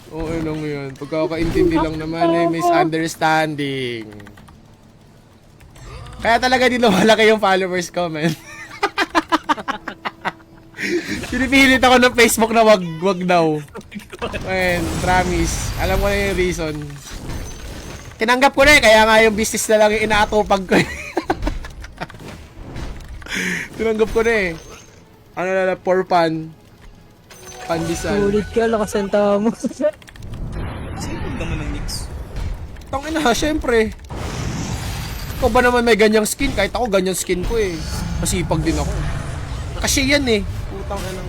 Oo, lang yun. Pagkakaintindi lang naman eh, misunderstanding. Kaya talaga di lumalaki yung followers ko, man. Pinipilit ako ng Facebook na wag daw. Man, promise. Alam ko na yung reason. Tinanggap ko na eh, kaya nga yung business na lang yung inaatupag ko eh. Tinanggap ko na eh. Ano na lang, for fun. Pandesal. Ulit ka, lakasenta mo. Sipag naman ng Knicks. Tangina, syempre. Ikaw ba naman may ganyang skin? Kahit ako ganyang skin ko eh. Masipag din ako. Kasi yan eh. Putang ina.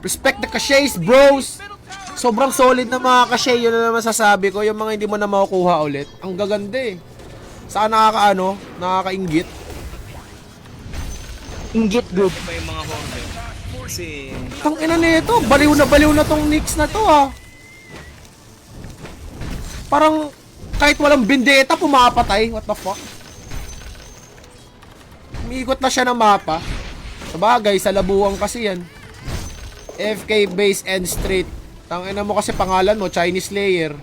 Respect the cachets, bros! Sobrang solid na mga cachet. Yun na naman sasabi ko. Yung mga hindi mo na makukuha ulit. Ang gaganda eh. Saan nakakainggit. Inggit group. Pa yung mga horror. Kasi... Tangina nito. Baliw na tong Knicks na to ah. Parang kahit walang bendeta, pumapatay. What the fuck? Umiikot na siya ng mapa. Sabagay, sa labuang kasi yan. FK base and straight. Tangina mo kasi pangalan mo, Chinese Slayer.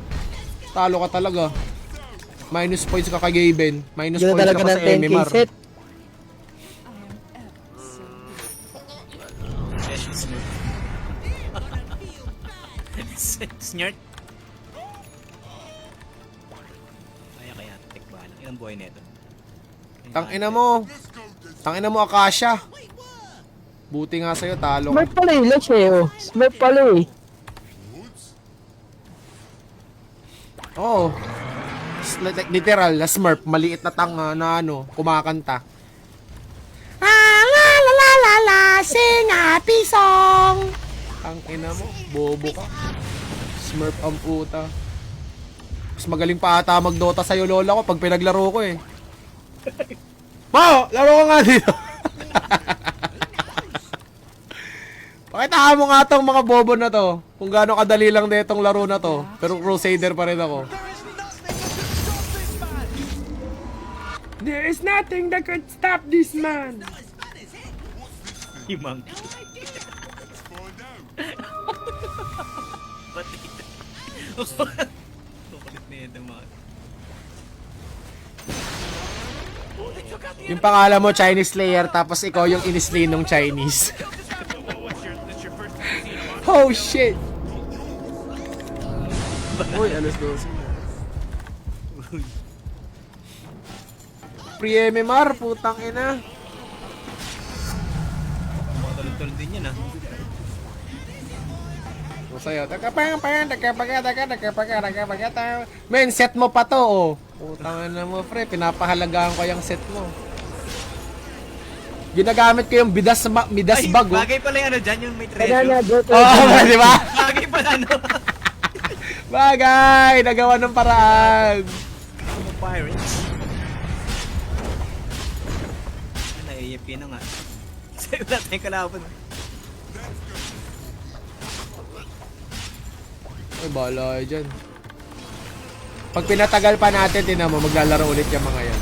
Talo ka talaga. Minus points ka kay Gaben. Minus Gano'n points talaga ka pa ng sa 10k MMR. set. Snort. Kaya, tikba lang. Ilang buhay nito? Tangina mo, Akasha. Buti nga sa'yo, talo ka. Smurf pala eh, Lash eh, oh. Smurf pala eh. Oo. Like, literal, na Smurf. Maliit na tanga na kumakanta. Ah, la la la la la, sing happy song. Tangina mo, bobo ka. Smurf ang puta. Mas magaling pa ata mag-Dota sa'yo, lola ko, pag pinaglaro ko eh. Mo, laro ko nga dito. Pakita mo nga tong mga bobo na to. Kung gaano kadali lang na itong laro na to. Pero Crusader pa rin ako. There is nothing that could stop this man. Yung monkey. Pati. Kukulit na yun mga. Yung pangalan mo Chinese Slayer tapos ikaw yung inislay ng Chinese. Oh shit. Uy, alas 12. Pre-MMR, putang ina. Mga tulad-tulad din yan ah. Sa'yo. Men, set mo pa to, oh. Putang ina mo, pre. Pinapahalagaan ko yung set mo. Ginagamit ko yung Midas Ay, bag, oh. bagay pala yung ano dyan, yung may Kaya treasure. na, Oh, di ba? Bagay pala ano. Bagay! Nagawa ng paraan. Mga pirates. Naiiyip yun na nga. Sa'yo wala tayong kalaban. Ay, bahala kayo dyan. Pag pinatagal pa natin, tinan mo, maglalaro ulit yung mga yan.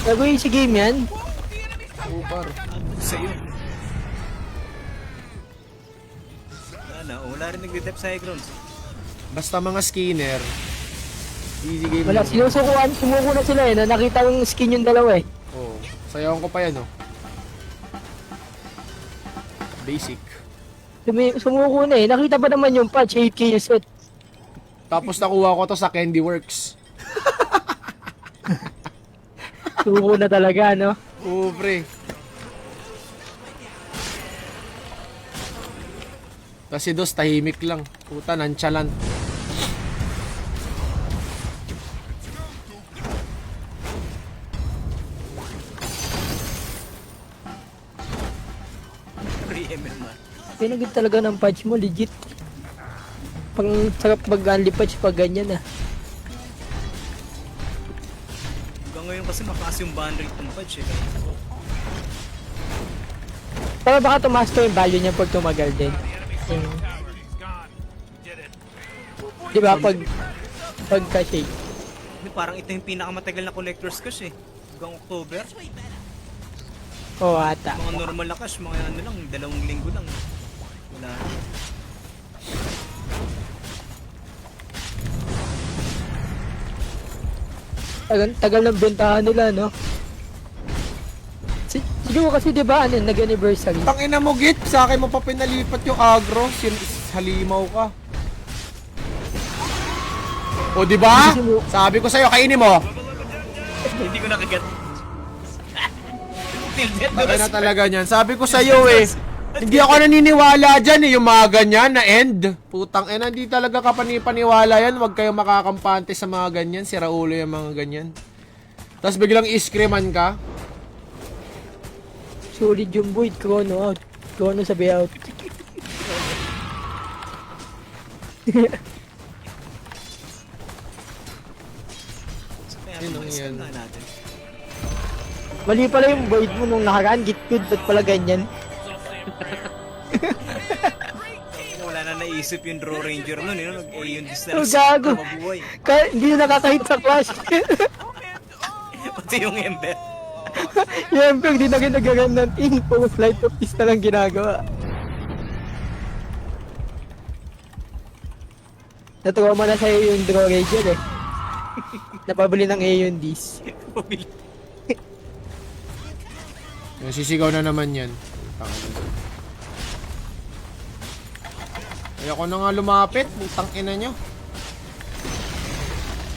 Gagawin si game yan. Super. Sa'yo. Wala rin nag-detect sa Cyclones. Basta mga skinner, easy game. Wala, sumuko na sila eh. Na nakita yung skin yung dalawa eh. Oh, sayawan ko pa yan, oh. Basic. Sumuko na eh. Nakita pa naman yung patch, 8k yung set. Tapos nakuha ko to sa Candy Works. Sumuko na talaga, no? Oo, pre. Kasi dos, tahimik lang. Puta, nonchalant. Pre-MMR. Pinagit talaga ng patch mo, legit. Pang sarap mag-unli patch pag ganyan ah. Hanggang ngayon kasi makaas yung ban rate ng patch eh. Pero baka tumaas to yung value niya pag tumagal din. Di ba pag pagka-shake. Hindi, parang ito yung pinakamatagal na collector's cash eh. Hanggang October. Oo, ata. Mga normal na cash, mga ano lang, 2 linggo lang. Wala na. Tagal ng bentahan nila, no? Siguro kasi di ba ano, nag-anniversary. Tangina mo, Git. Sa akin mo pa pinalipat yung agro. Halimaw ka. O, di ba? Sabi ko sa'yo, kainin mo. Hindi ko nakagat. Bakit na talaga niyan? Sabi ko sa'yo eh. Hindi ako naniniwala dyan eh. Yung mga ganyan na end. Putang ina, hindi talaga ka panipaniwala yan. Huwag kayong makakampante sa mga ganyan. Sira ulo yung mga ganyan. Tapos biglang iskriman ka. Solid yung void, chrono out. Chrono sa out. Kaya Yun ang mga scam yan. na natin. Mali pala yung void mo nung nakaraan, git good, ba't pala ganyan? Wala na naisip yung Draw Ranger nun, yun, yung Oh, distance gago. mabuhay. Hindi na nakakahit sa clash. Pati yung Ember. Yung Emperor, di na ginagagan ng info, flight of peace na lang ginagawa. Natuwa na sa'yo yung Draw Ranger eh. Napabili ng Aeon-Ds. Yung sisigaw na naman yan. Ayoko na nga lumapit. Putang ina nyo.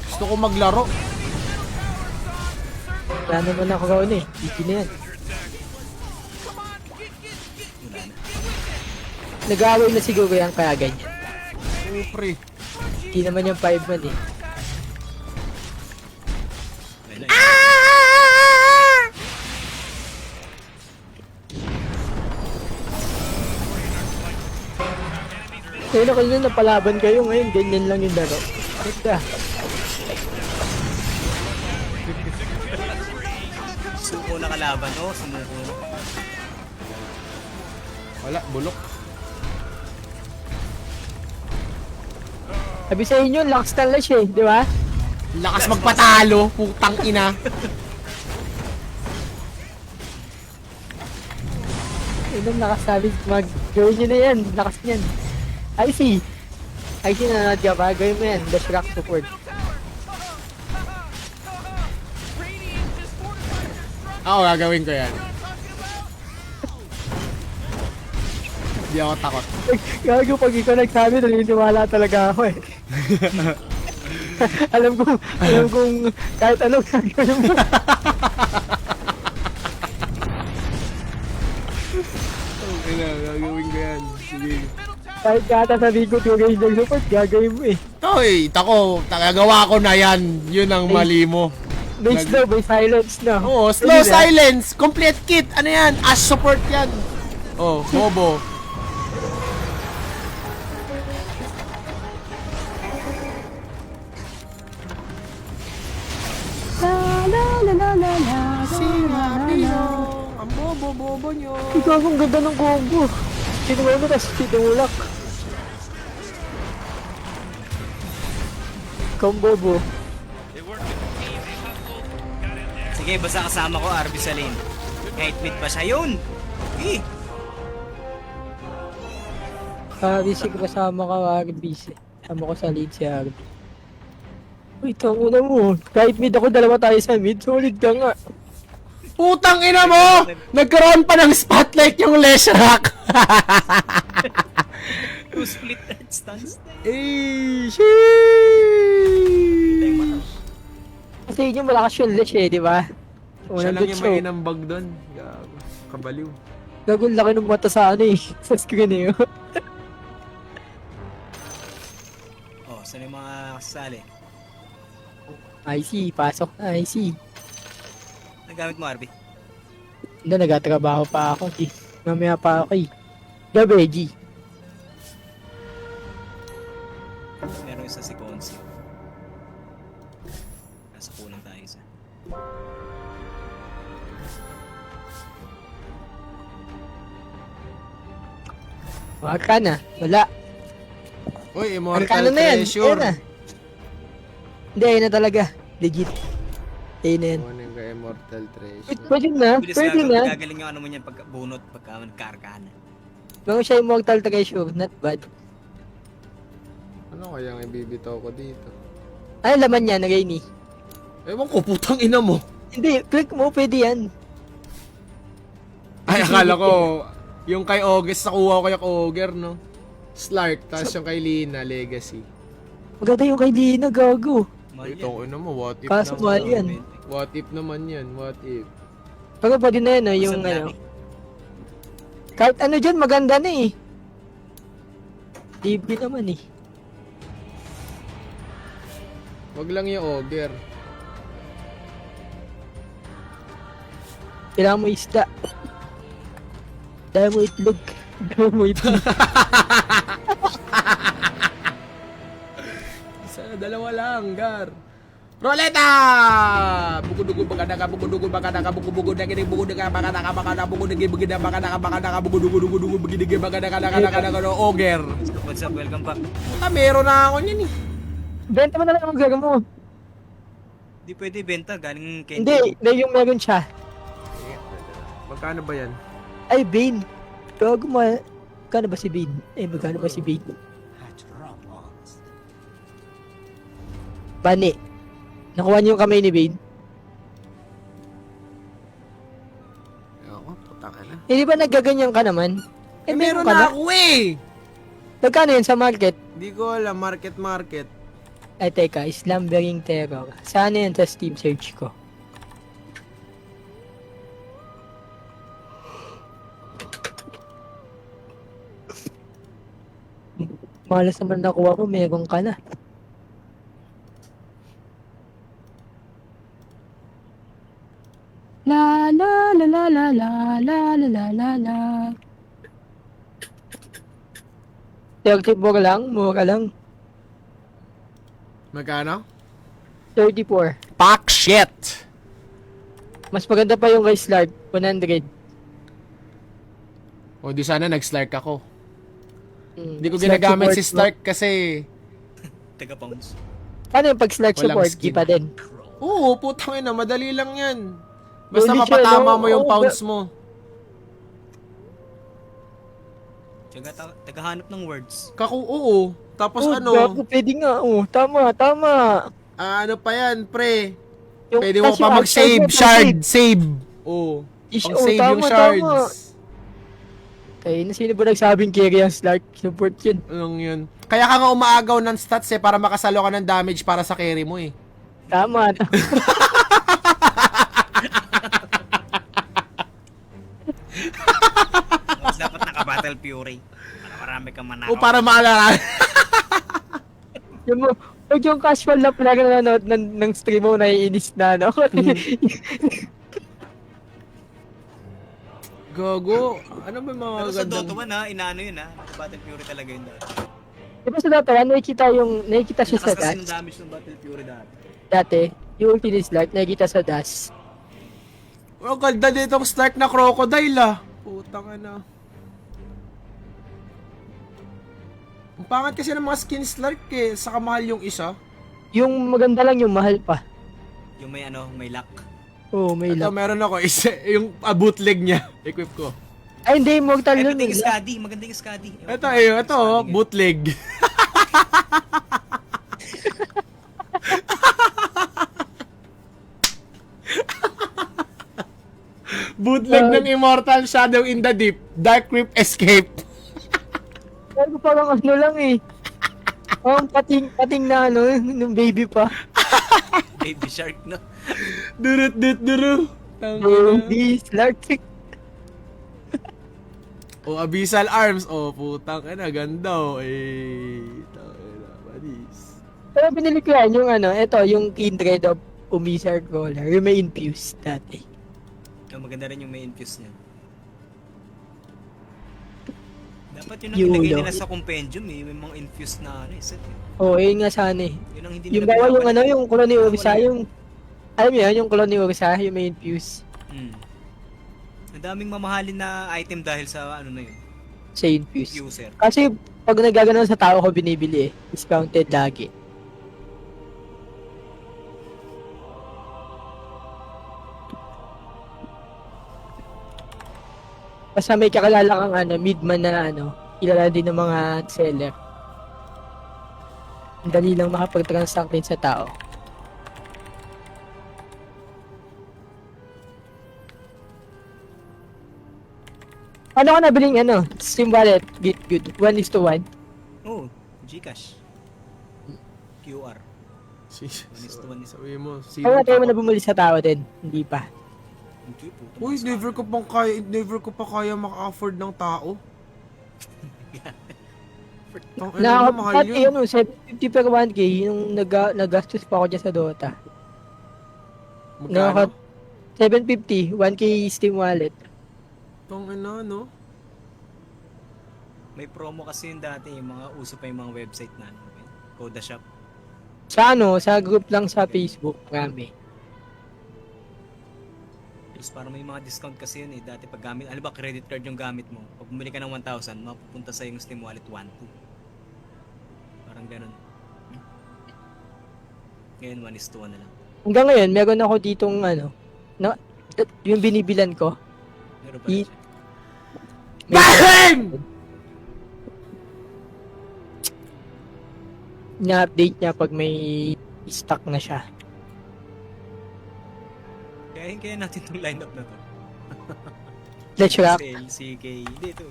Gusto ko maglaro. Wala naman ako kaon eh. Iki na yan. Nag-aaway na siguro yan kaya ganyan. Oh, pre. Hindi naman yung 5 man eh. Kaya na kanina napalaban kayo ngayon, ganyan lang yung laro. Ganda. Suko na kalaban, no? Sumuko na. Wala, bulok. Sabi sa inyo, lakas na lash eh, di ba? Lakas magpatalo. Putang ina. Inom nakasabi, mag-gawin nyo na yan, lakas niyan. IC na nanood ka ba? Gawin mo yan, dash rock support. Ako, gagawin ko yan. Hindi ako takot. Gago, pag ikaw nagsabi, naniniwala talaga ako eh. alam kong kahit anong gagawin mo. Okay na, gagawin ko yan. Sige. Kahit kata sabi ko, yung Ranger support, gagawin mo eh. Toy, tako, tagagawa ko na yan. Yun ang mali mo. May slow, may silence na. Oo, slow silence, complete kit. Ano yan? Ash support yan. Oh, bobo. La la la la la la. Sinabi nyo, ang bobo-bobo nyo. Ikaw ang ganda ng combo. Sinuwa mo, tapos tinulak. Combo bo. Sige, basta kasama ko, RB sa lane. Kahit mid pa siya yun. Okay. Busy ko kasama ka, busy. Sama ko sa lead si Arby. Uy, tanguna mo. Kahit mid ako, dalawa tayo sa mid. Solid ka nga. Putang ina mo! Nagkaroon pa ng spotlight yung Leshrac. Two split red stuns. Eh, sheesh! Kasi yun yung malakas yung Lesh eh, di ba? Siya lang yung may inambag doon. Kabaliw. Gagawin laki ng mata sa ano eh. Sa screen eh. Oh, saan yung mga kasali? IC, pasok na IC. Nagamit mo, RB? Hindi, nagatrabaho pa ako. Di. Mamaya pa ako eh. Gabi, G. Meron isa si Consi. Nasa kulang tayo isa. Arcana, wala. Uy, Arcana Immortal na yan. Treasure. Ayan na. Hindi, ayun na talaga. Legit. Ayun na yan. Ano yung immortal treasure? Pwede na, Bilis pwede na. gagaling yung ano mo niyan pagka bunot, pagka nagkarka na. Mga siya immortal treasure, not bad. Ano kaya ang ibibitaw ko dito? Ay, laman niya, Rainy. Ewan ko, putang ina mo. Hindi, click mo, pwede yan. Ay, akala ko, yung kay August, nakuha ko kay Ogre, no? Slark, tapos yung kay Lina, Legacy. Maganda yung kay Lina, gago. Mahal yan. Itong ano mo, what if Kaso naman? mahal yan. What if naman yan, what if? Pero pwede na yan, no, yung Isang ano. dami. Kahit ano dyan, maganda na eh. Libre naman eh. Wag lang yung Ogre. Kailangan mo isda. Dahil mo itlog. Dahil mo itlog. Isa, dalawa lang, Gar. Roleta! Bugudugo bagadaka, bugudugo bagadaka, bugubugo nagini, buguduga bagadaka, bagadaka, bugudugi, bugida bagadaka, bagadaka, bugudugo, bugidigi, bagadaka, Ogre. What's up? Welcome back. Puta, meron na ako niyan eh. Benta mo na lang ang gaga mo. Di pwede benta, galing kay Hindi, na yung meron siya. Magkano ba yan? Ay, Bane. Gago mo. Magkano ba si Bane? Eh, magkano ba si Bane? Bani. Nakuha niyo yung kamay ni Bane? Ako, putang ina. Hindi ba nagaganyan ka naman? Eh, meron na ako eh! Magkano yun sa market? Hindi ko alam, market. Ay, teka, Slumbering Terror. Saan yan sa Steam search ko? Malas naman nakuha ko, meron ka na. La la la la la la la la la la la. 34 lang, mura lang. Magkano? 34. Pack shit! Mas maganda pa yung kay Slark, 100. O di sana nag-Slark ako. Hindi ko Slark ginagamit support si Stark kasi... taga pounds. Paano yung pag Slark Walang support? skin. Di pa din. Oo, putang ina, madali lang yan. Basta Hindi siya, mapatama no? mo yung Oo, pounds mo. Tagahanap ng words. Oo. Tapos Oh, ano, gago, pwede nga. Oh, tama. ano pa yan, pre? Yung, Pwede mo tas pa yung mag-save, outside mo, shard, save. Oo. Ish, Pang oh, save yung tama. shards. Kaya na sino ba nagsabing carry ang Slark? Support yun. Anong yun? Kaya ka nga umaagaw ng stats eh, para makasalo ka ng damage para sa carry mo eh. Tama. Tapos dapat naka-battle fury. Para marami kang manakaw. O para maalala. yung mo, pag yung casual na pala nanonood ng stream mo, naiinis na, no? Gago. Ano ba yung mga Pero sa Dota gandang... 1 ha, inaano yun ha. Battle fury talaga yun dati. Di ba sa Dota 1, nakikita siya sa Lakas kasi ng dash. damage ng battle fury dati. Dati, yung ulti ni Slark, nakikita sa dash. Oh, ganda dito ang Stark na crocodile ah. Putang ina. Ang pangat kasi ng mga skin Slark eh. Saka mahal yung isa. Yung maganda lang yung mahal pa. Yung may ano, may lock. Oo, may Ito lang. meron ako. Isa, yung bootleg niya. Equip ko. Ay, hindi, immortal Ay, yun. maganda yung eh. Skadi. Maganda yung Skadi. Ito ito oh, bootleg. Bootleg ng Immortal Shadow in the Deep. Dark Crypt Escape. Pero parang ano lang eh. Parang pating na ano, nung baby pa. Baby shark, no? Durut dut duru. Baby Slark. O Abyssal Arms. O putang ina, ganda oh. Tangina, manis. Pero binili ko yan, yung ano, ito, yung Kindred of Umisar Crawler. Yung may infused dati. Yung maganda rin yung may infuse niya. Dapat yun ang Yulo. ilagay nila sa compendium eh. May mga infuse na ano eh, set eh. Oo, yun nga sana eh. Yun ang hindi Yung nila bawa yung pinapalitan. ano, yung kulon ni Ursa, Wala. yung... Alam mo yun, yung kulon ni Ursa, yung may infuse. Ang daming mamahalin na item dahil sa ano na yun, Sa infuse. user. Kasi pag nagagano sa tao ko binibili eh, discounted lagi. Basta may kakilala kang midman na kilala din ng mga seller. Ang dali lang makapag-transact din sa tao. Ano ka nabiling Steam Wallet? Good. 1:1. Oh, Gcash. QR. 1:1 is- Sabi mo, Ano tayo mo na bumili sa tao din? Hindi pa. Hindi po. Uy, never ko pa kaya maka-afford ng tao. Ang ina mo, mahal Dati yun. 750 per 1K yung nagastos pa ako dyan sa Dota. Magkano? 750, 1K Steam Wallet. Tong ina, no? May promo kasi yun dati, yung mga uso pa yung mga website na Coda Shop. Sa group lang sa Facebook, marami. Tapos para may mga discount kasi yun dati pag gamit, ba credit card yung gamit mo, pag bumili ka ng 1,000, mapupunta sa yung Steam Wallet 1,2. Parang ganun. Ngayon 1:1 na lang. Hanggang ngayon, meron ako ditong yung binibilan ko. Meron pa I- rin siya. BANG! Na-update niya pag may stock na siya. Kaya natin itong lineup na to. Let's rock. Sale, CK, hindi ito.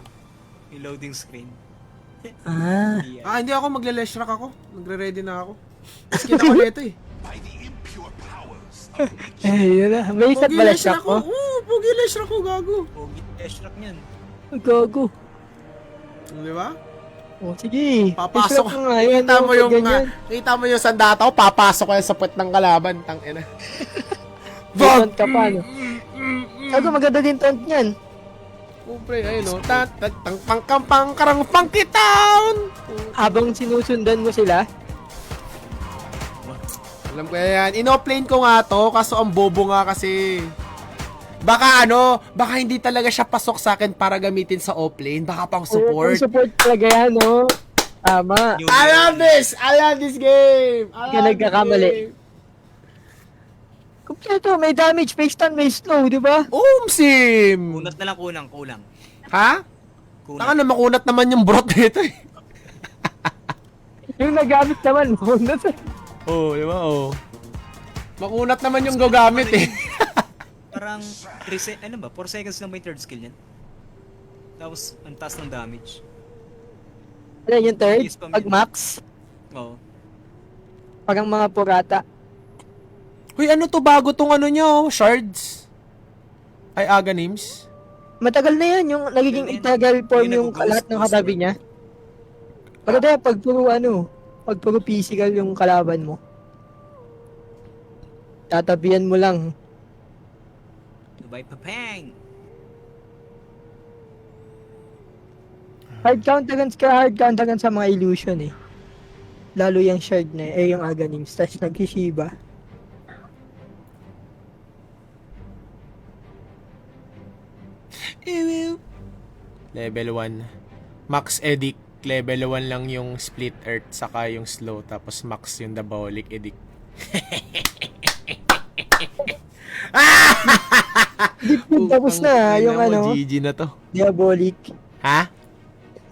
Yung loading screen. Ah. Yeah. Hindi ako magle-lesh rock ako. Nagre-ready na ako. Skin ako nito eh. Yun na. May isa't Pogi ba lesh rock shock ko. ko? Oo, pogi lesh rock ko, gago. Pogi, Ashrock niyan. Gago. Di ba? Oh, sige. Papasok. Let's rock nga. Yan, Kita mo yung ganyan. kita mo yung sandata ko, papasok ko yan sa puwet ng kalaban, tang ina. Taunt ka pa, no? Gago, maganda din taunt niyan. Siyempre, ayun no. Tang karang funky town. Habang sinusundan mo sila, Alam ko yan. Inoplane ko nga to, kaso ang bobo nga kasi. Baka hindi talaga siya pasok sa akin para gamitin sa offlane. Baka pang support. Support talaga yan, no? Tama. Yung- I love this game. Hindi ka nagkakamali. Kompleto, may damage, may stun, may slow, di ba? Sim! Kunat na lang kulang. Ha? Kunat. Taka na, makunat naman yung brot nito eh. Yung nagamit naman, bonus. Oo, di ba? Oo. Makunat naman yung gagamit eh. Parang 4 seconds lang ba yung third skill niyan? Tapos, ang taas ng damage. Ano yung third? Yes, Pag max, Oo. pag ang mga purata. Hoy, ano to bago tong nyo? Shards? Ay, aga names? Matagal na yan, yung nagiging Yun, itagal form yung yung nag-ghost, lahat ng ghost katabi form. niya. Maganda yan, pag puro physical yung kalaban mo. Tatabihan mo lang. Dubai Papang! Hard counter sa mga illusion eh. Lalo yung shard na yung Aghanims, tas nag-Shiba. Level 1. Max Edict. Level 1 lang yung Split Earth, saka yung Slow. Tapos max yung Diabolic Edict. Tapos na, yung GG na to. Diabolic. Ha?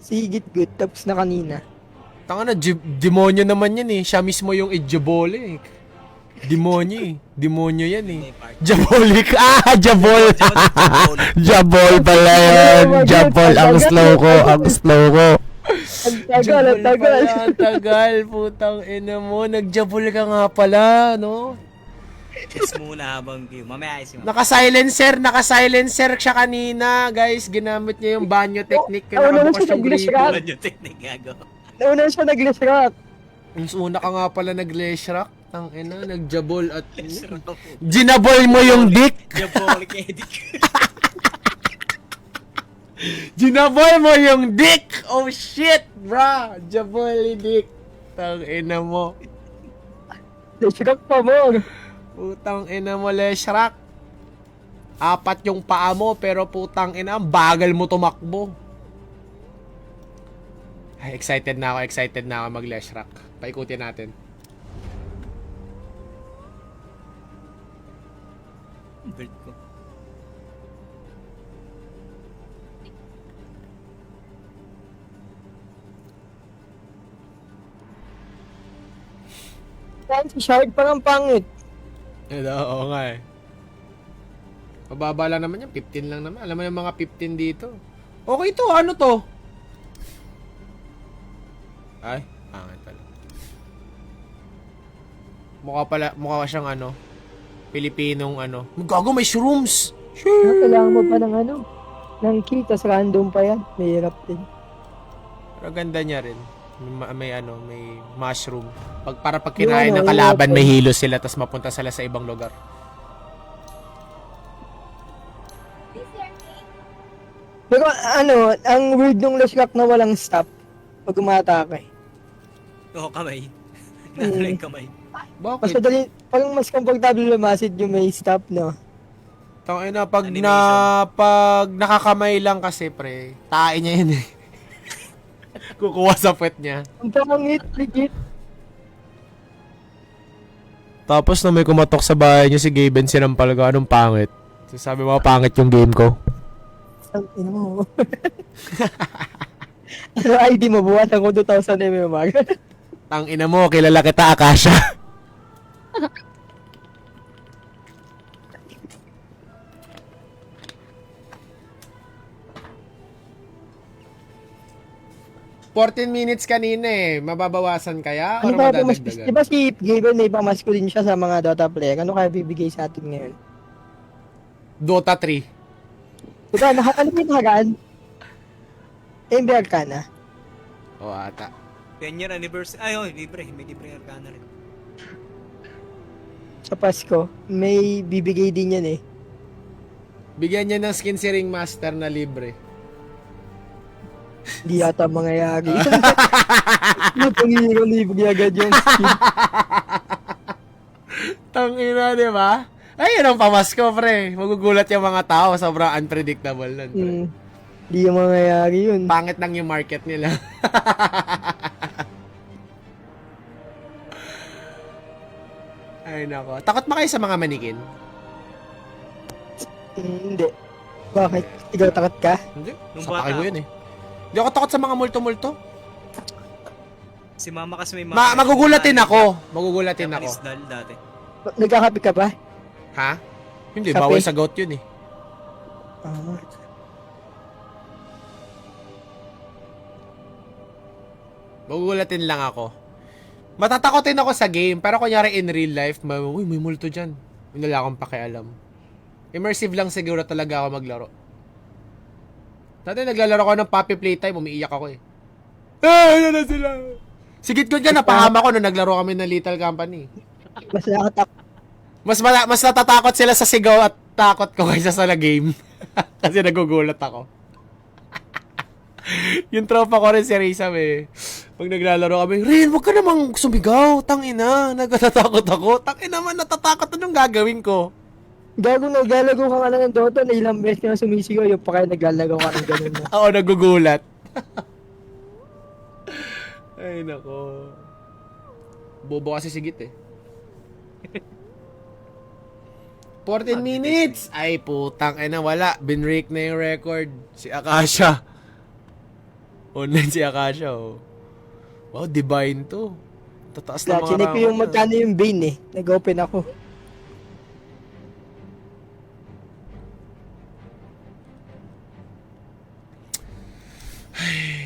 Sigit good, tapos na kanina. Tanga na, demonyo naman yan eh. Siya mismo yung Diabolic. Demonyo eh. Demonyo yan eh. Diabolic. Jabol. Jabol pala yan. Jabol. Ang slow ko. Ang slow ko. Ang tagal. Ang tagal. Putang ina mo. Nagjabol ka nga pala, no? Chess muna habang view. Mamaya ayos yung Naka-silencer siya kanina, guys. Ginamit niya yung banyo technique. Kaya Ano nakabukas siya, yung nag-glash gripo. rock? Wala yung technique gago. Nauna siya nag-glash rock. Yung una ka nga pala nag-glash rock. Tang ina, nagjabol at... Ginabol mo yung dick! Diabolic edit. Ginabol mo yung dick! Oh shit, bra! Jabol dick. Tang ina mo. Glash rock pa mo. Putang ina mo, Leshrak. 4 yung paa mo, pero putang ina, ang bagal mo tumakbo. Ay, excited na ako mag-Leshrak. Paikutin natin. Bird ko. Yan, si Shard pa ng pangit. Oo nga eh. Mababa lang naman yan, 15 lang naman. Alam mo yung mga 15 dito. Okay to, ano to? Ay, pangit pala. Mukha siyang ano, Pilipinong ano. Gago, may shrooms! Kailangan mo pa ng ano, ng key, tas random pa yan. Mahirap din. Pero ganda niya rin. May mushroom. Para pag kinain Yung ng ano, kalaban, yung- may hilo sila, tas mapunta sila sa ibang lugar. Pero ano, ang weird nung Leshrac na walang stop pag umatake. Oo, kamay. Nalala yung kamay. Mas Bakit? madali, parang mas komportable lumasid yung may stop, no? Tangina, pag Animation. pag nakakamay lang kasi, pre, tae niya yun eh. Kukuha sa puwet niya. Ang pangit, legit. Tapos na may kumatok sa bahay niyo si Gaben, sinampal ko, anong pangit? Sabi mo, pangit yung game ko. Ang ina mo. Ano ID mo? Buwan ako 2,000 MMR. Tang ina mo, kilala kita, Akasha. $14 minutes kanina eh. Mababawasan kaya? Ano Or kaya mas, di madadagdagan? ba si Gaben may pamaskulin siya sa mga Dota player? Ano kaya bibigay sa atin ngayon? Dota 3. Diba, ano ba yung nakaraan? MB Arcana. O ata. 10-year anniversary. Ay, oh, libre. May libre arcana rin. Sa Pasko, may bibigay din yan eh. Bigyan niya ng skin si Ringmaster na libre. Hindi yata mangyayari. Napangiro libre agad yung skin. Tang ina, di ba? Ay, yun ang pamasko, pre. Magugulat yung mga tao. Sobrang unpredictable nun, pre. Hindi yung mangyayari yun. Pangit lang yung market nila. Ay, nako. Takot ba kayo sa mga manikin? Hindi. Bakit? Ikaw takot ka? Hindi. Nung Sa pakay bata ko yun eh. Hindi ako takot sa mga multo-multo. Si mama kasi may Magugulatin ako. Magugulatin ako. Japanese doll dati. Nagkakape ka ba? Ha? Hindi, Kape? bawal sa goat yun eh. Ah. Magugulatin lang ako. Matatakotin ako sa game, pero kunyari in real life, uy, may multo dyan. Wala akong pakialam. Immersive lang siguro talaga ako maglaro. Dati naglalaro ko ng Puppy Playtime, umiiyak ako eh. Yan na sila! Sigit ko dyan, napahama ko nung naglaro kami ng Little Company. Mas nakatak. Mas natatakot sila sa sigaw at takot ko kaysa sa game. Kasi nagugulat ako. Yung tropa ko rin si Rizam eh. Pag naglalaro kami, Rin, wag ka namang sumigaw. Tangina, nagtatakot ako. Tangina man, natatakot. Anong gagawin ko? Gago, naglalago ka nga lang ng Dota na ilang beses ka na sumisigaw, yung pa kayo naglalagaw ka ng ganun mo. Ako nagugulat. Ay, nako. Bobo kasi sigit eh. 14 minutes! Ay, putang ina, wala. Binrake na yung record. Si Akasha. Online si Akasha, oh. Wow, divine to. Tataas na mga Chinek ko yung rank niya. magkano yung Bane eh. Nag-open ako.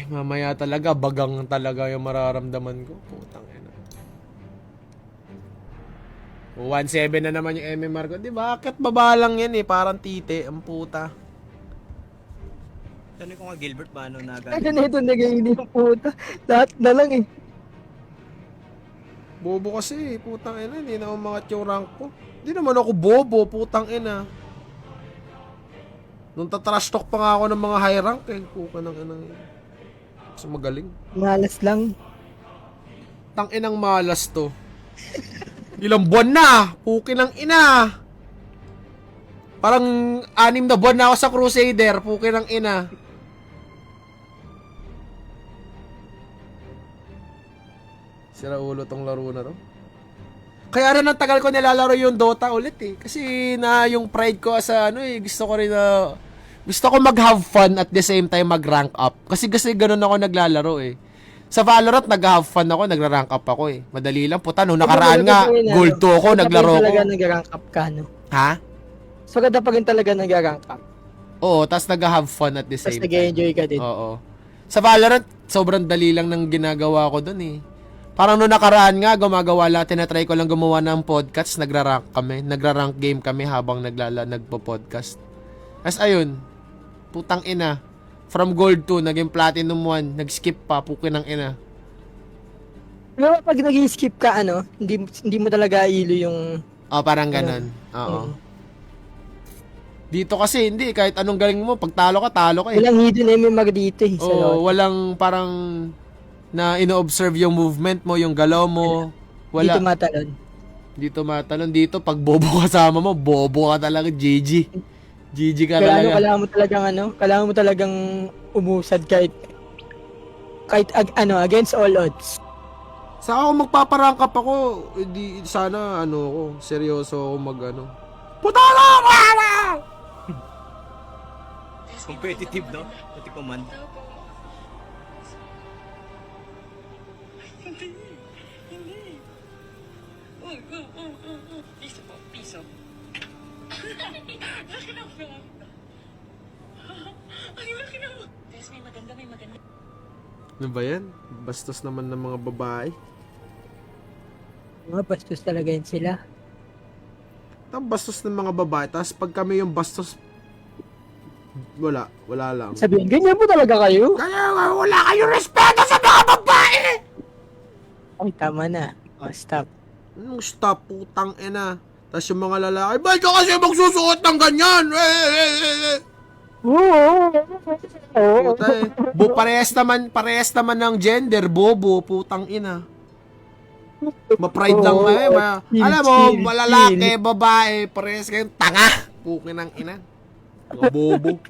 Mamaya talaga, bagang talaga yung mararamdaman ko. Putang ina. 1.7 na naman yung MMR ko. Di ba? Bakit baba lang yan eh? Parang tite. Ang puta. Tanong ko nga Gilbert paano Kaya nagalit. na ito nagaini yung puta. Lahat na lang eh. Bobo kasi. Putang ina. Hindi na umangat yung rank ko. Hindi naman ako bobo. Putang ina. Nung tatrash talk pa nga ako ng mga high rank eh. Puka ng inang. Kasi magaling. Malas lang. Tang inang malas to. Ilang buwan na. Puki ng ina. Parang 6 na buwan na ako sa Crusader. Puki ng ina. Sira ulo tong laro na to. Kaya rin ang tagal ko nilalaro yung Dota ulit eh. Kasi na yung pride ko sa ano eh. Gusto ko rin na... Gusto ko mag-have fun at the same time mag-rank up. Kasi ganun ako naglalaro eh. Sa Valorant, nag-have fun ako, nagra-rank up ako eh. Madali lang, puta, nung nakaraan nga, gold 2 ako, naglaro ko. Talaga nag-rank up ka, no? Ha? So, ganda pa rin talaga nag-rank up. Oo, tas nag-have fun at the Tapos same time. nag-enjoy ka din. Oo. Sa Valorant, sobrang dali lang ng ginagawa ko dun eh. Parang nung nakaraan nga, gumagawa lahat, tinatry ko lang gumawa ng podcast, nagra-rank game kami habang nagpo-podcast. As ayun, putang ina. From gold 2, naging platinum 1, nag-skip pa, pukin ng ina. Pero pag nag-skip ka, ano, hindi mo talaga ilo yung... Oh, parang ganun. Oo. Mm. Dito kasi hindi, kahit anong galing mo, pag talo ka eh. Walang hidden MMR dito eh. Sa Oo, loob. walang parang na ino-observe yung movement mo, yung galaw mo. Dito Wala. matalon. Dito matalon. Dito, pag bobo kasama mo, bobo ka talaga, GG. GG ka Kaya talaga. kailangan mo talagang umusad kahit against all odds. Saka kung magpaparangk up ako, edi sana ako, seryoso ako Putala! Competitive, no? Pati command. Piso. Laki ng frog. Ang laki ng... Yes, may maganda. Ano ba yan? Bastos naman ng mga babae. Mga bastos talaga yun sila. Ang bastos ng mga babae, tapos pag kami yung bastos, wala lang. Sabihin, ganyan po talaga kayo? Kaya nga, wala kayong respeto sa mga babae! Ay, tama na. Oh, stop. Anong stop, putang ina? Tapos yung mga lalaki, ba't ka kasi magsusuot ng ganyan? Puta eh. Parehas naman ng gender, bobo, putang ina. Ma-pride lang alam mo, malalaki, babae, parehas kayong tanga. Pukin ng ina. Mga bobo.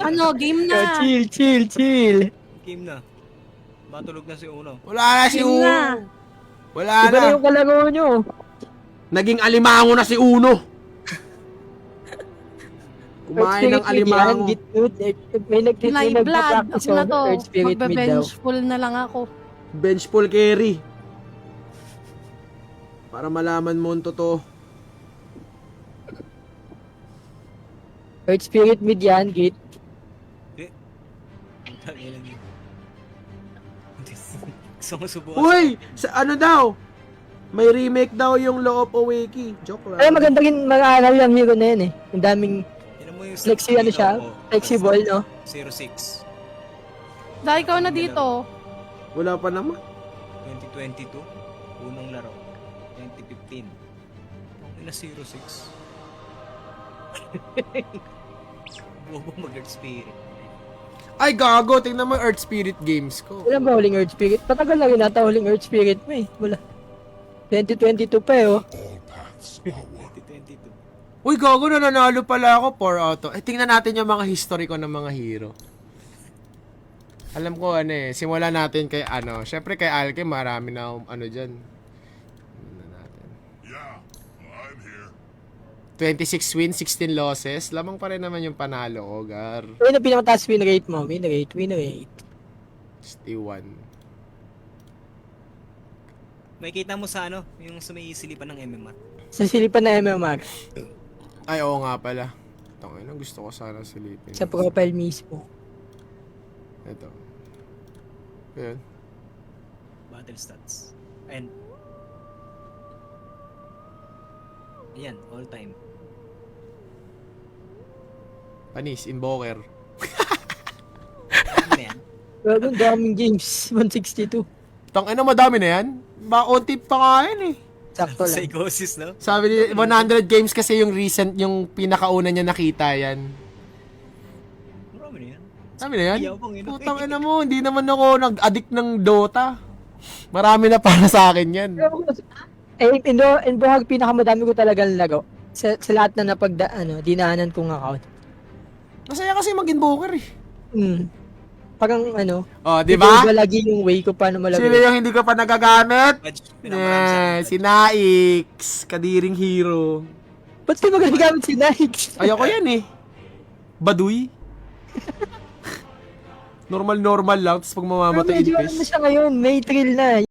Ano, game na. Chill. Game na. Matulog na si Uno. Wala na si Game Uno. na. Wala Iba na na. yung kalaro nyo. Naging alimango na si Uno. Kumain ng alimango. May Live blood. nagpa-practice Ako na to. Earth Spirit Mid daw. Magbe-benchful na lang ako. Bench pull carry. Para malaman mo ang totoo. Earth Spirit Mid yan, Git. Ang tangin lang yun. Gusto mo subukan? Uy! Ano daw? May remake daw yung Law of Awake. Joke lang. Ay, maganda rin mag-aaral yung hero na yun eh. Ang daming Tignan mo yung flexi ano siya, flexible, no? 06. Dahil ikaw na dito. Wala pa naman. 2022. Unang laro. 2015. Ang na 06. Bobo mag-Earth Spirit. Ay, gago. Tingnan mo yung Earth Spirit games ko. Wala ba huling Earth Spirit? Patagal na rin nata huling Earth Spirit mo eh. Wala. 2022 pa eh, oh. 2022. Uy, gago. Nananalo pala ako. 4 out of... tingnan natin yung mga history ko ng mga hero. Alam ko simulan natin kay syempre kay Alke marami na dyan. Ano natin. 26 wins, 16 losses. Lamang pa rin naman yung panalo ko, Gar. Ano yung pinakataas win rate mo? Win rate. 61. May kita mo sa yung sumisilipan ng MMR. Sa silipan na MMR. Ay, oo nga pala. Tangina, gusto ko sana silipin. Sa profile mismo. Ito. Ayan. Battle stats. Ayan, all time. Panis, Invoker. Ano na yan? Pero daming games. 162. Tangina, madami na yan. Onti pa nga yan eh. Sakto lang. Psychosis, no? Sabi ni 100 games kasi yung recent, yung pinakauna niya nakita yan. Marami na yan. Sabi na yan? Yabang yun. Putang ina mo, hindi naman ako nag-addict ng Dota. Marami na para sa akin yan. Inbohag pinakamadami ko talagang laro. Sa lahat na dinaanan kong account. Masaya kasi mag-invoker eh. Parang Oh, di ba? iba lagi yung way ko paano malaro. Sino yung hindi ko pa nagagamit? Badge, pinakamarami sa akin. Si Naix, kadiring hero. Ba't di magagamit si Nike? Ayoko yan eh. Baduy. Normal lang, tapos pag Pero mamamatay medyo ano Impes. na siya ngayon, may thrill na.